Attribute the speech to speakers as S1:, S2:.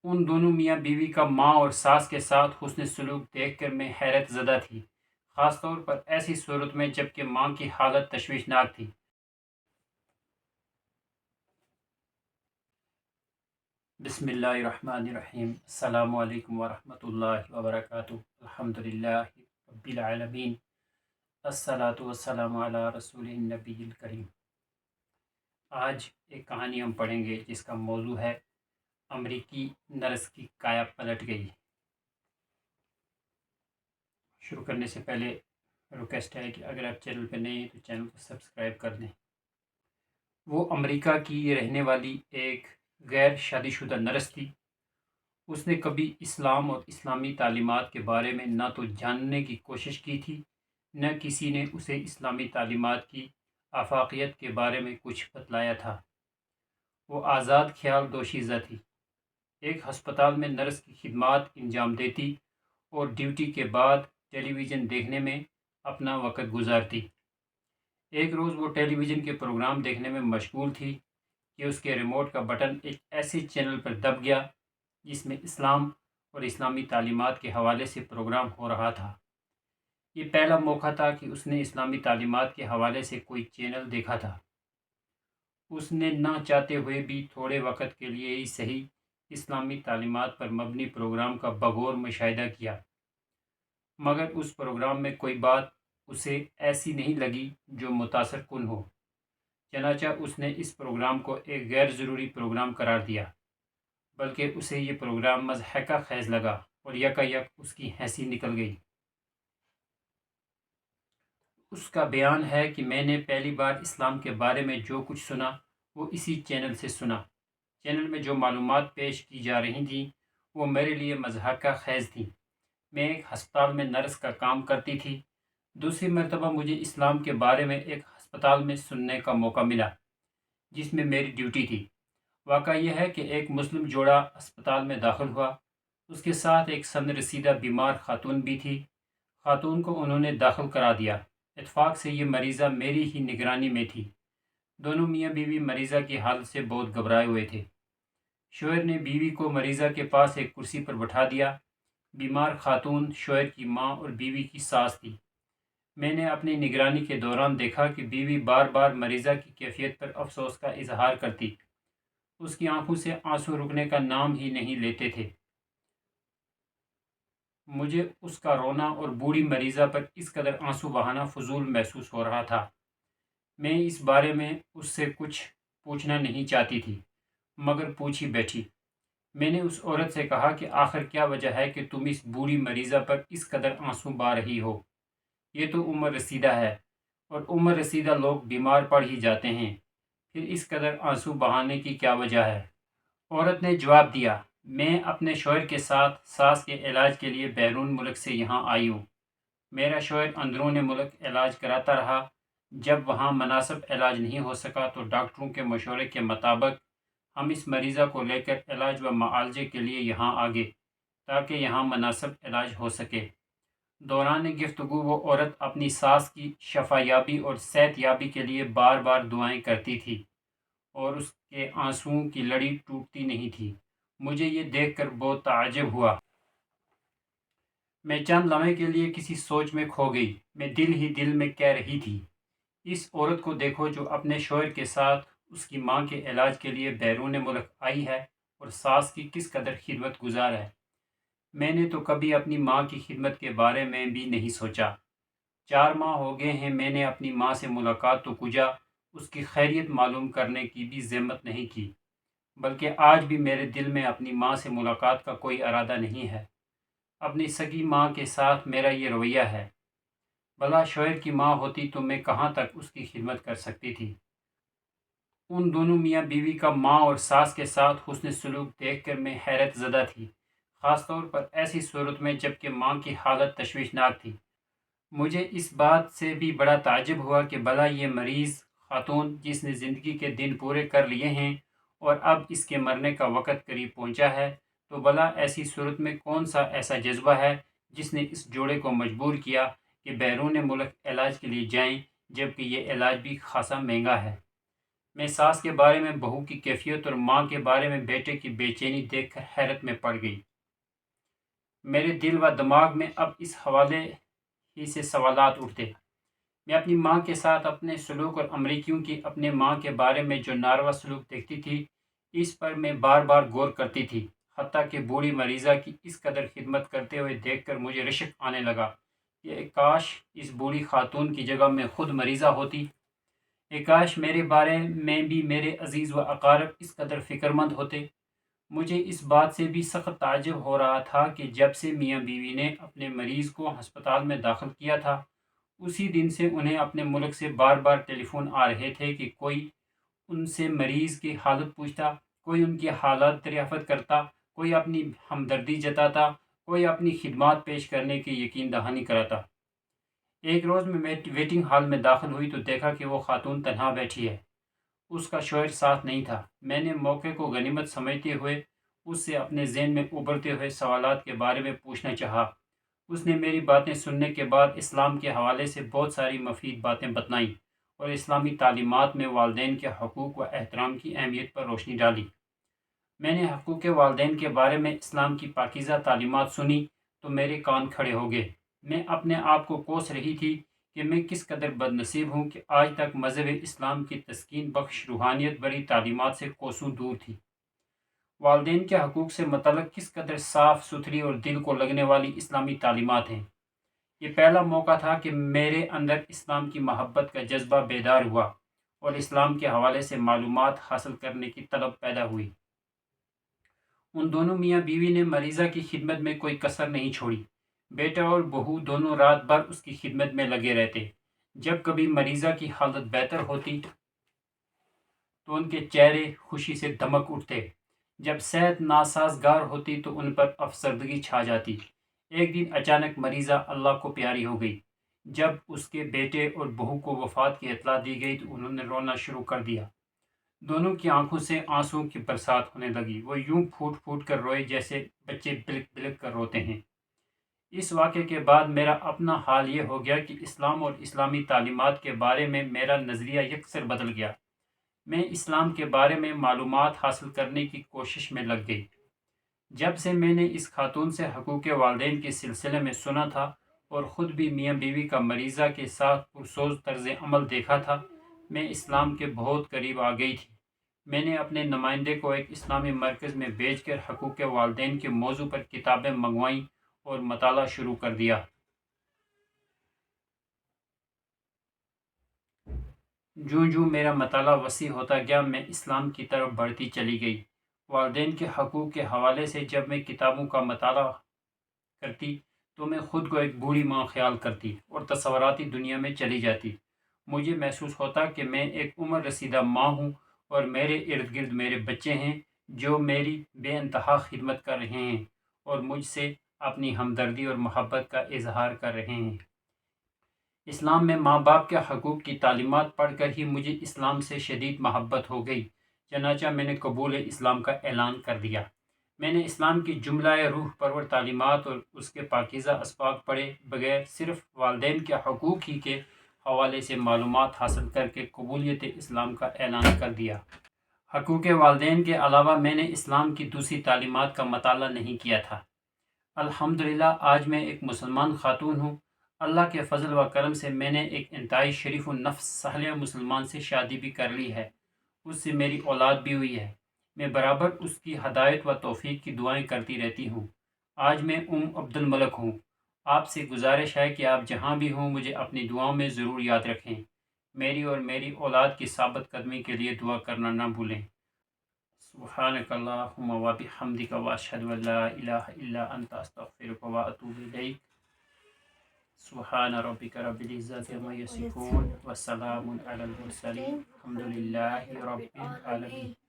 S1: ان دونوں میاں بیوی کا ماں اور ساس کے ساتھ حسن سلوک دیکھ کر میں حیرت زدہ تھی، خاص طور پر ایسی صورت میں جب کہ ماں کی حالت تشویشناک تھی۔ بسم اللہ الرحمن الرحیم۔ السلام علیکم ورحمۃ اللہ وبرکاتہ۔ الحمدللہ رب العالمین، الصلاۃ والسلام علی رسول النبی الکریم۔ آج ایک کہانی ہم پڑھیں گے جس کا موضوع ہے امریکی نرس کی کایا پلٹ گئی۔ شروع کرنے سے پہلے ریکویسٹ ہے کہ اگر آپ چینل پہ نئے ہیں تو چینل کو سبسکرائب کر دیں۔ وہ امریکہ کی رہنے والی ایک غیر شادی شدہ نرس تھی۔ اس نے کبھی اسلام اور اسلامی تعلیمات کے بارے میں نہ تو جاننے کی کوشش کی تھی، نہ کسی نے اسے اسلامی تعلیمات کی آفاقیت کے بارے میں کچھ بتلایا تھا۔ وہ آزاد خیال دوشیزہ تھی، ایک ہسپتال میں نرس کی خدمات انجام دیتی اور ڈیوٹی کے بعد ٹیلی ویژن دیکھنے میں اپنا وقت گزارتی۔ ایک روز وہ ٹیلی ویژن کے پروگرام دیکھنے میں مشغول تھی کہ اس کے ریموٹ کا بٹن ایک ایسے چینل پر دب گیا جس میں اسلام اور اسلامی تعلیمات کے حوالے سے پروگرام ہو رہا تھا۔ یہ پہلا موقع تھا کہ اس نے اسلامی تعلیمات کے حوالے سے کوئی چینل دیکھا تھا۔ اس نے نہ چاہتے ہوئے بھی تھوڑے وقت کے لیے ہی صحیح اسلامی تعلیمات پر مبنی پروگرام کا بغور مشاہدہ کیا، مگر اس پروگرام میں کوئی بات اسے ایسی نہیں لگی جو متاثر کن ہو۔ چنانچہ اس نے اس پروگرام کو ایک غیر ضروری پروگرام قرار دیا، بلکہ اسے یہ پروگرام مضحکہ خیز لگا اور یکایک اس کی ہنسی نکل گئی۔ اس کا بیان ہے کہ میں نے پہلی بار اسلام کے بارے میں جو کچھ سنا وہ اسی چینل سے سنا۔ چینل میں جو معلومات پیش کی جا رہی تھیں وہ میرے لیے مضحکہ خیز تھیں۔ میں ایک ہسپتال میں نرس کا کام کرتی تھی۔ دوسری مرتبہ مجھے اسلام کے بارے میں ایک ہسپتال میں سننے کا موقع ملا جس میں میری ڈیوٹی تھی۔ واقعہ یہ ہے کہ ایک مسلم جوڑا ہسپتال میں داخل ہوا۔ اس کے ساتھ ایک سن رسیدہ بیمار خاتون بھی تھی۔ خاتون کو انہوں نے داخل کرا دیا۔ اتفاق سے یہ مریضہ میری ہی نگرانی میں تھی۔ دونوں میاں بیوی مریضہ کی حالت سے بہت گھبرائے ہوئے تھے۔ شوہر نے بیوی کو مریضہ کے پاس ایک کرسی پر بٹھا دیا۔ بیمار خاتون شوہر کی ماں اور بیوی کی ساس تھی۔ میں نے اپنی نگرانی کے دوران دیکھا کہ بیوی بار بار مریضہ کی کیفیت پر افسوس کا اظہار کرتی۔ اس کی آنکھوں سے آنسو رکنے کا نام ہی نہیں لیتے تھے۔ مجھے اس کا رونا اور بوڑھی مریضہ پر اس قدر آنسو بہانا فضول محسوس ہو رہا تھا۔ میں اس بارے میں اس سے کچھ پوچھنا نہیں چاہتی تھی، مگر پوچھی بیٹھی۔ میں نے اس عورت سے کہا کہ آخر کیا وجہ ہے کہ تم اس بوڑھی مریضہ پر اس قدر آنسو بہا رہی ہو؟ یہ تو عمر رسیدہ ہے، اور عمر رسیدہ لوگ بیمار پڑ ہی جاتے ہیں، پھر اس قدر آنسو بہانے کی کیا وجہ ہے؟ عورت نے جواب دیا، میں اپنے شوہر کے ساتھ ساس کے علاج کے لیے بیرون ملک سے یہاں آئی ہوں۔ میرا شوہر اندرون ملک علاج کراتا رہا۔ جب وہاں مناسب علاج نہیں ہو سکا تو ڈاکٹروں کے مشورے کے مطابق ہم اس مریضہ کو لے کر علاج و معالجے کے لیے یہاں آگے تاکہ یہاں مناسب علاج ہو سکے۔ دوران گفتگو وہ عورت اپنی ساس کی شفا یابی اور صحت یابی کے لیے بار بار دعائیں کرتی تھی اور اس کے آنسوؤں کی لڑی ٹوٹتی نہیں تھی۔ مجھے یہ دیکھ کر بہت تعجب ہوا۔ میں چند لمحے کے لیے کسی سوچ میں کھو گئی۔ میں دل ہی دل میں کہہ رہی تھی، اس عورت کو دیکھو جو اپنے شوہر کے ساتھ اس کی ماں کے علاج کے لیے بیرون ملک آئی ہے اور ساس کی کس قدر خدمت گزار ہے۔ میں نے تو کبھی اپنی ماں کی خدمت کے بارے میں بھی نہیں سوچا۔ 4 ماہ ہو گئے ہیں میں نے اپنی ماں سے ملاقات تو کجا اس کی خیریت معلوم کرنے کی بھی زحمت نہیں کی، بلکہ آج بھی میرے دل میں اپنی ماں سے ملاقات کا کوئی ارادہ نہیں ہے۔ اپنی سگی ماں کے ساتھ میرا یہ رویہ ہے۔ بھلا شوہر کی ماں ہوتی تو میں کہاں تک اس کی خدمت کر سکتی تھی۔ ان دونوں میاں بیوی کا ماں اور ساس کے ساتھ حسن سلوک دیکھ کر میں حیرت زدہ تھی، خاص طور پر ایسی صورت میں جب کہ ماں کی حالت تشویشناک تھی۔ مجھے اس بات سے بھی بڑا تعجب ہوا کہ بھلا یہ مریض خاتون جس نے زندگی کے دن پورے کر لیے ہیں اور اب اس کے مرنے کا وقت قریب پہنچا ہے، تو بھلا ایسی صورت میں کون سا ایسا جذبہ ہے جس نے اس جوڑے کو مجبور کیا کہ بیرون ملک علاج کے لیے جائیں، جبکہ یہ علاج بھی خاصا مہنگا ہے۔ میں ساس کے بارے میں بہو کی کیفیت اور ماں کے بارے میں بیٹے کی بے چینی دیکھ کر حیرت میں پڑ گئی۔ میرے دل و دماغ میں اب اس حوالے ہی سے سوالات اٹھتے۔ میں اپنی ماں کے ساتھ اپنے سلوک اور امریکیوں کی اپنے ماں کے بارے میں جو ناروا سلوک دیکھتی تھی، اس پر میں بار بار غور کرتی تھی، حتیٰ کہ بوڑھی مریضہ کی اس قدر خدمت کرتے ہوئے دیکھ کر مجھے رشک آنے لگا کہ کاش اس بوڑھی خاتون کی جگہ میں خود مریضہ ہوتی۔ کاش میرے بارے میں بھی میرے عزیز و اقارب اس قدر فکر مند ہوتے۔ مجھے اس بات سے بھی سخت تعجب ہو رہا تھا کہ جب سے میاں بیوی نے اپنے مریض کو ہسپتال میں داخل کیا تھا، اسی دن سے انہیں اپنے ملک سے بار بار ٹیلی فون آ رہے تھے کہ کوئی ان سے مریض کی حالت پوچھتا، کوئی ان کی حالات دریافت کرتا، کوئی اپنی ہمدردی جتاتا، کوئی اپنی خدمات پیش کرنے کی یقین دہانی کراتا۔ ایک روز میں ویٹنگ ہال میں داخل ہوئی تو دیکھا کہ وہ خاتون تنہا بیٹھی ہے۔ اس کا شوہر ساتھ نہیں تھا۔ میں نے موقع کو غنیمت سمجھتے ہوئے اس سے اپنے ذہن میں ابھرتے ہوئے سوالات کے بارے میں پوچھنا چاہا۔ اس نے میری باتیں سننے کے بعد اسلام کے حوالے سے بہت ساری مفید باتیں بتلائیں اور اسلامی تعلیمات میں والدین کے حقوق و احترام کی اہمیت پر روشنی ڈالی۔ میں نے حقوق والدین کے بارے میں اسلام کی پاکیزہ تعلیمات سنی تو میرے کان کھڑے ہو گئے۔ میں اپنے آپ کو کوس رہی تھی کہ میں کس قدر بد نصیب ہوں کہ آج تک مذہب اسلام کی تسکین بخش روحانیت بری تعلیمات سے کوسوں دور تھی۔ والدین کے حقوق سے متعلق کس قدر صاف ستھری اور دل کو لگنے والی اسلامی تعلیمات ہیں۔ یہ پہلا موقع تھا کہ میرے اندر اسلام کی محبت کا جذبہ بیدار ہوا اور اسلام کے حوالے سے معلومات حاصل کرنے کی طلب پیدا ہوئی۔ ان دونوں میاں بیوی نے مریضہ کی خدمت میں کوئی کسر نہیں چھوڑی۔ بیٹا اور بہو دونوں رات بھر اس کی خدمت میں لگے رہتے۔ جب کبھی مریضہ کی حالت بہتر ہوتی تو ان کے چہرے خوشی سے دمک اٹھتے، جب صحت ناسازگار ہوتی تو ان پر افسردگی چھا جاتی۔ ایک دن اچانک مریضہ اللہ کو پیاری ہو گئی۔ جب اس کے بیٹے اور بہو کو وفات کی اطلاع دی گئی تو انہوں نے رونا شروع کر دیا۔ دونوں کی آنکھوں سے آنسوں کی برسات ہونے لگی۔ وہ یوں پھوٹ پھوٹ کر روئے جیسے بچے بلک بلک کر روتے ہیں۔ اس واقعے کے بعد میرا اپنا حال یہ ہو گیا کہ اسلام اور اسلامی تعلیمات کے بارے میں میرا نظریہ یکسر بدل گیا۔ میں اسلام کے بارے میں معلومات حاصل کرنے کی کوشش میں لگ گئی۔ جب سے میں نے اس خاتون سے حقوق والدین کے سلسلے میں سنا تھا اور خود بھی میاں بیوی کا مریضہ کے ساتھ پرسوز طرز عمل دیکھا تھا، میں اسلام کے بہت قریب آ گئی تھی۔ میں نے اپنے نمائندے کو ایک اسلامی مرکز میں بھیج کر حقوق والدین کے موضوع پر کتابیں منگوائیں اور مطالعہ شروع کر دیا۔ جوں جوں میرا مطالعہ وسیع ہوتا گیا، میں اسلام کی طرف بڑھتی چلی گئی۔ والدین کے حقوق کے حوالے سے جب میں کتابوں کا مطالعہ کرتی تو میں خود کو ایک بوڑھی ماں خیال کرتی اور تصوراتی دنیا میں چلی جاتی۔ مجھے محسوس ہوتا کہ میں ایک عمر رسیدہ ماں ہوں اور میرے ارد گرد میرے بچے ہیں جو میری بے انتہا خدمت کر رہے ہیں اور مجھ سے اپنی ہمدردی اور محبت کا اظہار کر رہے ہیں۔ اسلام میں ماں باپ کے حقوق کی تعلیمات پڑھ کر ہی مجھے اسلام سے شدید محبت ہو گئی۔ چنانچہ میں نے قبول اسلام کا اعلان کر دیا۔ میں نے اسلام کی جملہ روح پرور تعلیمات اور اس کے پاکیزہ اسباق پڑھے بغیر صرف والدین کے حقوق ہی کے حوالے سے معلومات حاصل کر کے قبولیت اسلام کا اعلان کر دیا۔ حقوق والدین کے علاوہ میں نے اسلام کی دوسری تعلیمات کا مطالعہ نہیں کیا تھا۔ الحمدللہ آج میں ایک مسلمان خاتون ہوں۔ اللہ کے فضل و کرم سے میں نے ایک انتہائی شریف النفس صالح مسلمان سے شادی بھی کر لی ہے۔ اس سے میری اولاد بھی ہوئی ہے۔ میں برابر اس کی ہدایت و توفیق کی دعائیں کرتی رہتی ہوں۔ آج میں عبد الملک ہوں۔ آپ سے گزارش ہے کہ آپ جہاں بھی ہوں مجھے اپنی دعاؤں میں ضرور یاد رکھیں۔ میری اور میری اولاد کی ثابت قدمی کے لیے دعا کرنا نہ بھولیں۔ سبحانک اللہم و بحمدک واشہد ان لا الہ الا انت استغفرک و اتوب الیک۔ سبحان ربک رب العزت عما یصفون وسلام علی المرسلین الحمد للہ رب العالمین۔